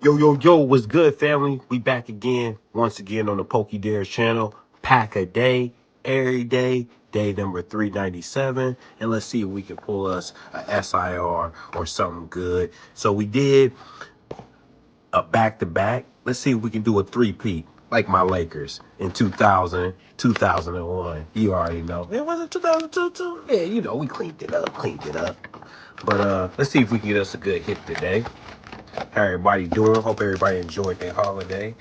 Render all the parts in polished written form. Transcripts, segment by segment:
Yo, what's good, family? We back again, once again on the Dares channel. Pack a day, every day, day number 397. And let's see if we can pull us a SIR or something good. So we did a back-to-back. Let's see if we can do a three-peat, like my Lakers in 2000, 2001. You already know. It wasn't 2002, too. Yeah, you know, we cleaned it up. But let's see if we can get us a good hit today. How everybody doing? Hope everybody enjoyed their holiday,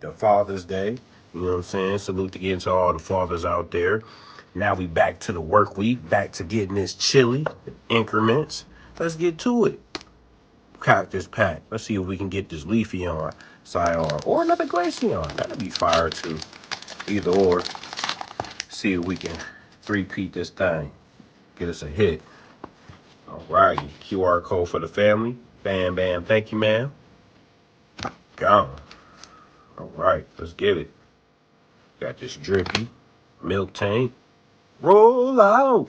the Father's Day. You know what I'm saying? Salute again to all the fathers out there. Now we back to the work week, back to getting this chili increments. Let's get to it. Cactus pack. Let's see if we can get this leafy on, Scion, or another Glaceon. That'd be fire too. Either or. See if we can three-peat this thing. Get us a hit. All right. QR code for the family. Bam, bam. Thank you, ma'am. Gone. All right, let's get it. Got this drippy milk tank. Roll out.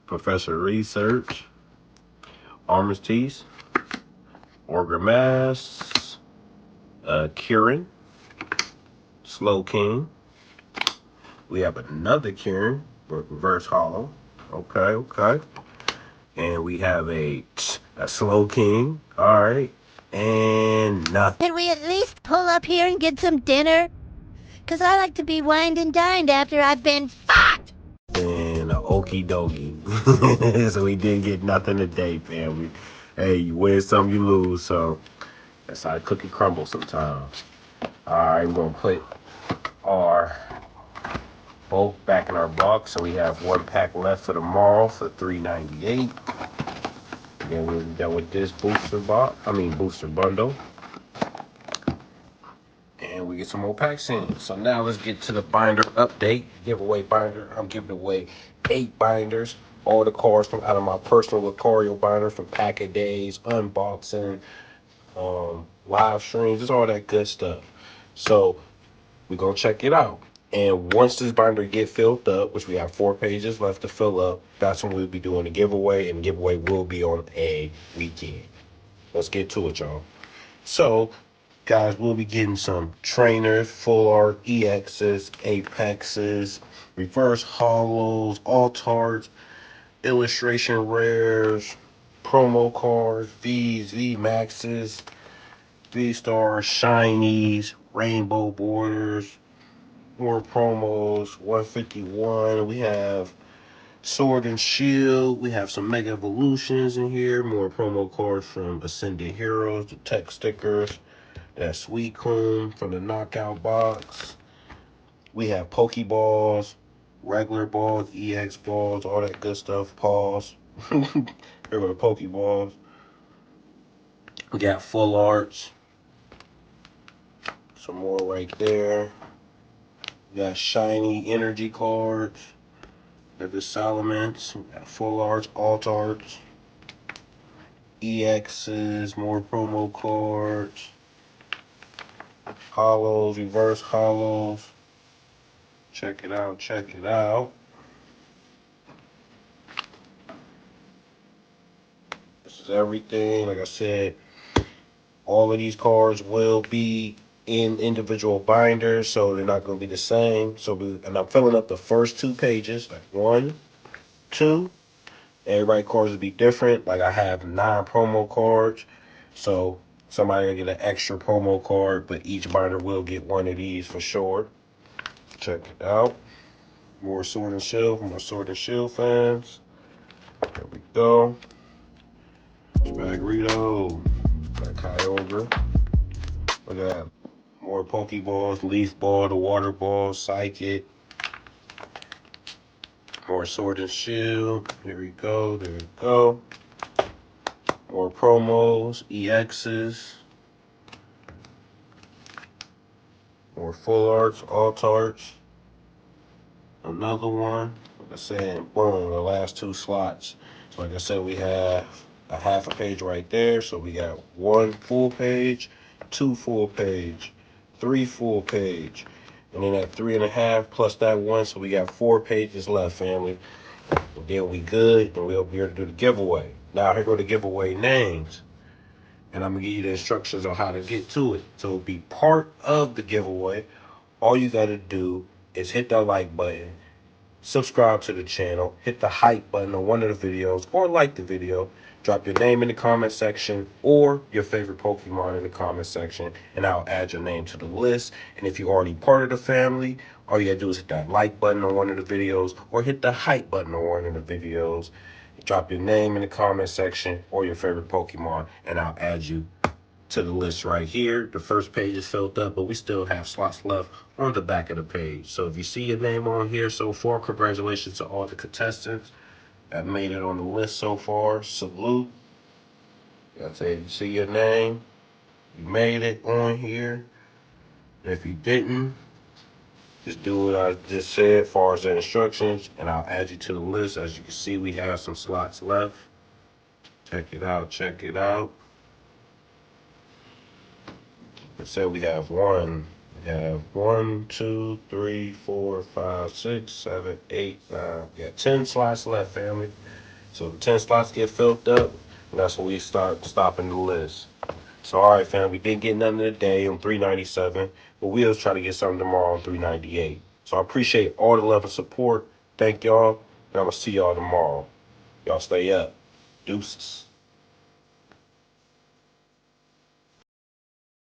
Professor Research. Armistice. Orgrimass. Kieran. Slow King. We have another Kieran. Reverse Hollow. Okay. And we have a Slow King. All right. And nothing. Can we at least pull up here and get some dinner? Because I like to be wined and dined after I've been fucked. And a okie dokie. So we didn't get nothing today, family. Hey, you win some, you lose. So that's how the cookie crumbles sometimes. All right, we're going to put our both back in our box. So we have one pack left for tomorrow for $3.98. Then we're done with this booster bundle. And we get some more packs in. So now let's get to the binder update. Giveaway binder. I'm giving away 8 binders. All the cards from out of my personal Lucario binder from Pack A Days, unboxing, live streams. It's all that good stuff. So we're going to check it out. And once this binder get filled up, which we have 4 pages left to fill up, that's when we'll be doing the giveaway. And the giveaway will be on a weekend. Let's get to it, y'all. So guys, we'll be getting some trainers, full art, EXs, Apexes, reverse hollows, alt-arts, illustration rares, promo cards, Vs, V-Maxes, V-Stars, shinies, rainbow borders, more promos, 151. We have Sword and Shield. We have some Mega Evolutions in here, more promo cards from Ascended Heroes, the tech stickers. That Sweet Coon from the knockout box. We have Pokeballs, regular balls, EX balls, all that good stuff. Paws. Here are the Pokeballs. We got full arts. Some more right there. We got shiny energy cards. We got the Salamence. We got full arts, alt arts. EXs, more promo cards. Hollows, reverse hollows. Check it out. This is everything. Like I said, all of these cards will be in individual binders, so they're not going to be the same. And I'm filling up the first 2 pages, like 1, 2. Everybody cards will be different. Like I have 9 promo cards, so somebody will get an extra promo card, but each binder will get one of these for sure. Check it out. More Sword and Shield for my Sword and Shield fans. There we go. Spagrito. Got Kyogre. We got more Pokeballs, Leaf Ball, the Water Ball, Psychic. More Sword and Shield. There we go. More promos, EXs. More full arts, alt arts. Another one. Like I said, boom, the last 2 slots. So like I said, we have a half a page right there. So we got 1 full page, 2 full page, 3 full page, and then that 3.5 plus that 1. So we got 4 pages left, family. And then we good, and we'll be able to do the giveaway. Now here go the giveaway names. and I'm gonna give you the instructions on how to get to it. So be part of the giveaway. All you gotta do is hit that like button, subscribe to the channel, hit the hype button on one of the videos, or like the video. Drop your name in the comment section or your favorite Pokemon in the comment section, and I'll add your name to the list. And if you're already part of the family, all you gotta do is hit that like button on one of the videos or hit the hype button on one of the videos. Drop your name in the comment section or your favorite Pokemon, and I'll add you to the list right here. The first page is filled up, but we still have slots left on the back of the page. So if you see your name on here so far, congratulations to all the contestants that made it on the list so far. Salute. Gotta say, you see your name, you made it on here. And if you didn't, just do what I just said as far as the instructions, and I'll add you to the list. As you can see, we have some slots left. Check it out, check it out. It said we have one, two, three, four, 5, 6, 7, 8, 9. We got 10 slots left, family. So the 10 slots get filled up, and that's when we start stopping the list. So all right, fam, we didn't get nothing today on 397, but we'll try to get something tomorrow on 398. So I appreciate all the love and support. Thank y'all, and I'm gonna see y'all tomorrow. Y'all stay up. Deuces.